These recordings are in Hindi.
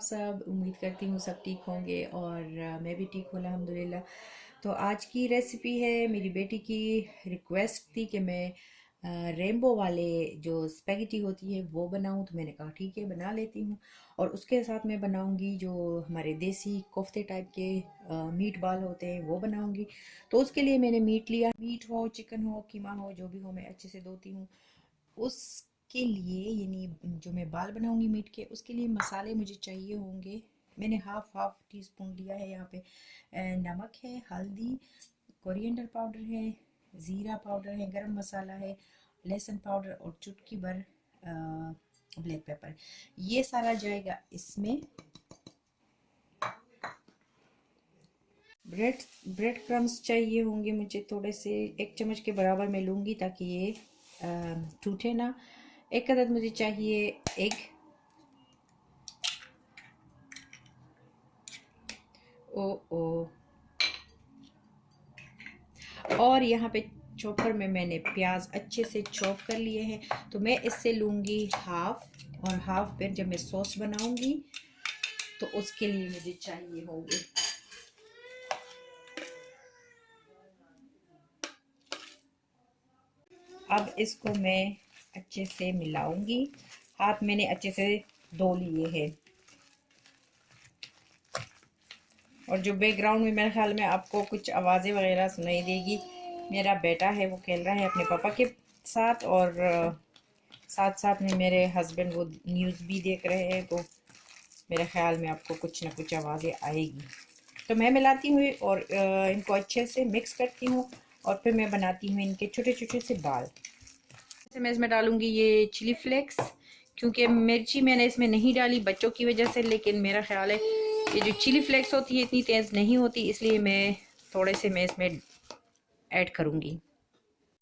सब? उम्मीद करती हूँ सब ठीक होंगे और मैं भी ठीक हूँ अल्हम्दुलिल्लाह। तो आज की रेसिपी है, मेरी बेटी की रिक्वेस्ट थी कि मैं रेनबो वाले जो स्पेगेटी होती है वो बनाऊँ, तो मैंने कहा ठीक है बना लेती हूँ। और उसके साथ मैं बनाऊँगी जो हमारे देसी कोफ्ते टाइप के मीट बाल होते हैं वो बनाऊँगी। तो उसके लिए मैंने मीट लिया, मीट हो, चिकन हो, कीमा हो, जो भी हो मैं अच्छे से धोती हूँ। उसके लिए यानी जो मैं बाल बनाऊंगी मीट के, उसके लिए मसाले मुझे चाहिए होंगे। मैंने हाफ हाफ टी स्पून लिया है यहाँ पे। नमक है, हल्दी, कोरिएंडर पाउडर है, ज़ीरा पाउडर है, गरम मसाला है, लहसुन पाउडर और चुटकी भर ब्लैक पेपर। ये सारा जाएगा इसमें। ब्रेड ब्रेड क्रम्स चाहिए होंगे मुझे थोड़े से, 1 चम्मच के बराबर मैं लूँगी ताकि ये टूटे ना। एक अदद मुझे चाहिए एग। ओ ओ और यहाँ पे चॉपर में मैंने प्याज अच्छे से चॉप कर लिए हैं, तो मैं इससे लूँगी हाफ, और हाफ फिर जब मैं सॉस बनाऊँगी तो उसके लिए मुझे चाहिए होंगे। अब इसको मैं अच्छे से मिलाऊंगी। हाथ मैंने अच्छे से धो लिए हैं। और जो बैकग्राउंड में मेरे ख्याल में आपको कुछ आवाज़ें वगैरह सुनाई देगी, मेरा बेटा है वो खेल रहा है अपने पापा के साथ, और साथ साथ में मेरे हस्बैंड वो न्यूज़ भी देख रहे हैं, तो मेरे ख्याल में आपको कुछ ना कुछ आवाज़ें आएगी। तो मैं मिलाती हूँ और इनको अच्छे से मिक्स करती हूँ, और फिर मैं बनाती हूँ इनके छोटे छोटे से बाल। जैसे मैं इसमें डालूँगी ये चिली फ्लेक्स, क्योंकि मिर्ची मैंने इसमें नहीं डाली बच्चों की वजह से, लेकिन मेरा ख्याल है ये जो चिली फ्लेक्स होती है इतनी तेज़ नहीं होती, इसलिए मैं थोड़े से मैं इसमें ऐड करूँगी।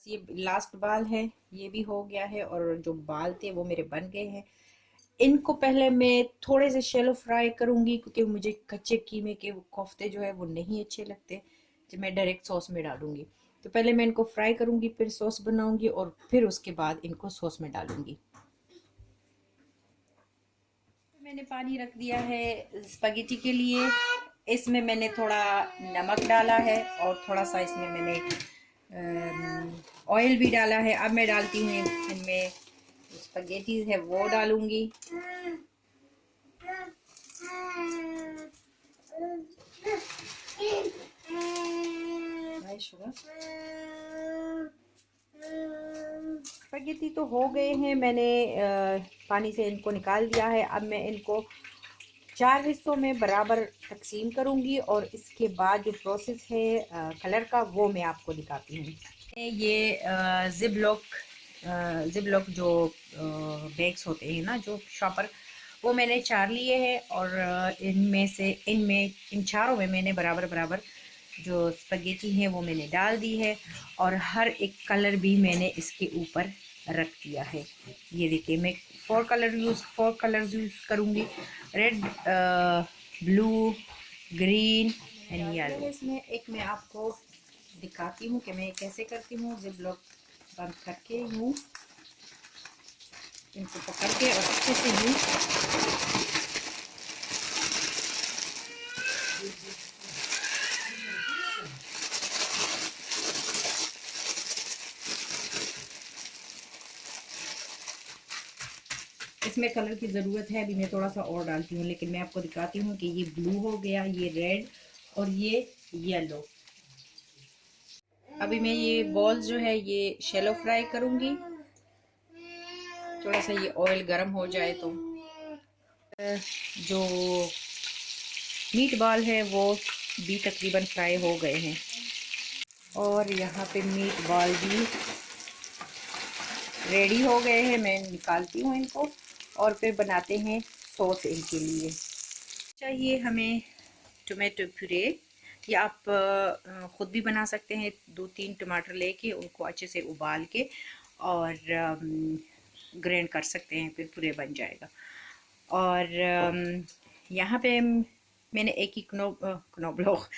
ये लास्ट बाल है, ये भी हो गया है, और जो बाल थे वो मेरे बन गए हैं। इनको पहले मैं थोड़े से शैलो फ्राई करूँगी, क्योंकि मुझे कच्चे कीमे के कोफ्ते जो है वो नहीं अच्छे लगते जब मैं डायरेक्ट सॉस में डालूँगी। तो पहले मैं इनको फ्राई करूँगी, फिर सॉस बनाऊँगी, और फिर उसके बाद इनको सॉस में डालूँगी। मैंने पानी रख दिया है स्पैगेटी के लिए। इसमें मैंने थोड़ा नमक डाला है, और थोड़ा सा इसमें मैंने ऑयल भी डाला है। अब मैं डालती हूँ इनमें स्पैगेटी है वो डालूँगी। स्पैगेटी तो हो गए हैं, मैंने पानी से इनको निकाल दिया है। अब मैं इनको 4 हिस्सों में बराबर तकसीम करूंगी, और इसके बाद जो प्रोसेस है कलर का वो मैं आपको दिखाती हूँ। ये जिप लॉक जो बैग्स होते हैं ना, जो शॉपर, वो मैंने 4 लिए हैं, और इनमें इन चारों में मैंने बराबर बराबर जो स्पगेटी है वो मैंने डाल दी है, और हर एक कलर भी मैंने इसके ऊपर रख दिया है। ये देखिए मैं 4 कलर्स यूज़ करूँगी, red, blue, green and yellow. इसमें एक मैं आपको दिखाती हूँ कि मैं कैसे करती हूँ। जिप लॉक बंद करके यूँ इनको पकड़ के और अच्छे से यूँ इसमें कलर की ज़रूरत है, अभी मैं थोड़ा सा और डालती हूँ, लेकिन मैं आपको दिखाती हूँ कि ये ब्लू हो गया, ये रेड और ये येलो। अभी मैं ये बॉल्स जो है ये शैलो फ्राई करूँगी। थोड़ा सा ये ऑयल गर्म हो जाए तो जो मीट बॉल है वो भी तकरीबन फ्राई हो गए हैं, और यहाँ पे मीट बॉल भी रेडी हो गए हैं। मैं निकालती हूँ इनको, और फिर बनाते हैं सॉस इनके लिए। चाहिए हमें टोमेटो प्यूरे, या आप ख़ुद भी बना सकते हैं। 2-3 टमाटर लेके उनको अच्छे से उबाल के और ग्राइंड कर सकते हैं, फिर प्यूरे बन जाएगा। और यहाँ पे मैंने एक ही क्नोब्लोक,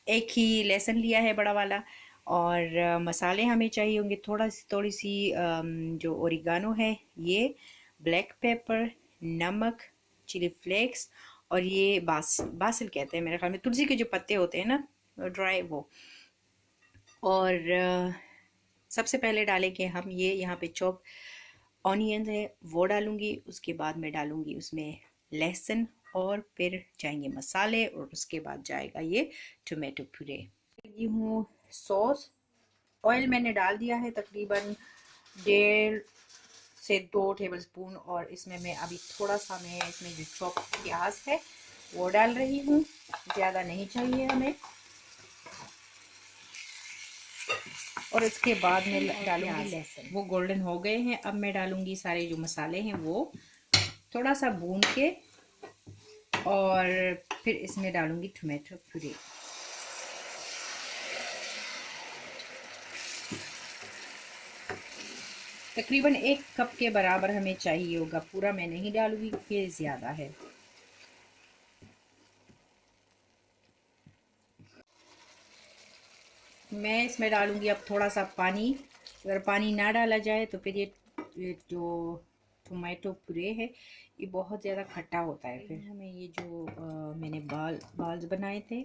एक ही लहसुन लिया है बड़ा वाला। और मसाले हमें चाहिए होंगे थोड़ी सी जो ओरिगानो है, ये ब्लैक पेपर, नमक, चिली फ्लेक्स और ये बासिल कहते हैं मेरे ख्याल में, तुलसी के जो पत्ते होते हैं ना ड्राई वो। और सबसे पहले डालेंगे हम ये यहाँ पे चॉप ऑनियन है वो डालूंगी, उसके बाद मैं डालूंगी उसमें लहसुन, और फिर जाएंगे मसाले, और उसके बाद जाएगा ये टोमेटो प्यूरे। ये हूँ सॉस, ऑयल मैंने डाल दिया है तकरीबन 1.5 से 2 टेबल स्पून, और इसमें मैं अभी थोड़ा सा मैं इसमें जो चॉप प्याज है वो डाल रही हूँ, ज़्यादा नहीं चाहिए हमें। और उसके बाद मैं डालूंगी लहसुन, वो गोल्डन हो गए हैं। अब मैं डालूंगी सारे जो मसाले हैं वो थोड़ा सा भून के, और फिर इसमें डालूंगी टोमेटो प्यूरी। तकरीबन 1 कप के बराबर हमें चाहिए होगा, पूरा मैं नहीं डालूंगी क्योंकि ज़्यादा है। मैं इसमें डालूंगी अब थोड़ा सा पानी। अगर पानी ना डाला जाए तो फिर ये जो टोमेटो प्यूरे है ये बहुत ज़्यादा खट्टा होता है। फिर हमें ये जो मैंने बाल्स बनाए थे,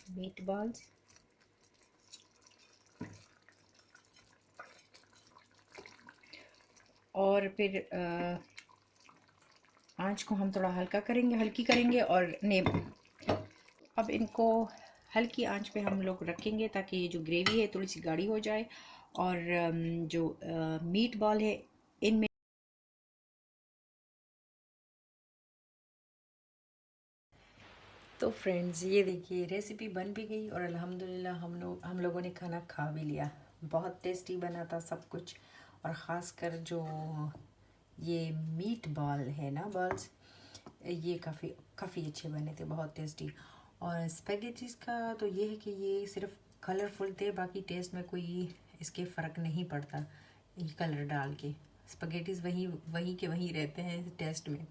मीट बॉल्स, और फिर आंच को हम थोड़ा हल्की करेंगे, और अब इनको हल्की आंच पे हम लोग रखेंगे ताकि ये जो ग्रेवी है थोड़ी सी गाढ़ी हो जाए, और जो मीट बॉल है इनमें। तो फ्रेंड्स ये देखिए रेसिपी बन भी गई, और अल्हम्दुलिल्लाह हम लोगों ने खाना खा भी लिया। बहुत टेस्टी बना था सब कुछ, और ख़ासकर जो ये मीट बॉल है ना, बॉल्स, ये काफ़ी अच्छे बने थे, बहुत टेस्टी। और स्पेगेटीज़ का तो ये है कि ये सिर्फ कलरफुल थे, बाकी टेस्ट में कोई इसके फ़र्क नहीं पड़ता ये कलर डाल के। स्पेगेटीज़ वही वही के वही रहते हैं टेस्ट में।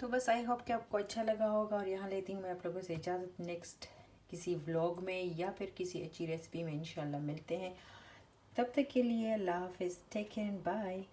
तो बस आई होप कि आपको अच्छा लगा होगा, और यहाँ लेती हूँ मैं आप लोगों से इजाज़त। नेक्स्ट किसी व्लॉग में या फिर किसी अच्छी रेसिपी में इंशाल्लाह मिलते हैं। तब तक के लिए अल्लाह हाफिज़, टेक केयर एंड बाय।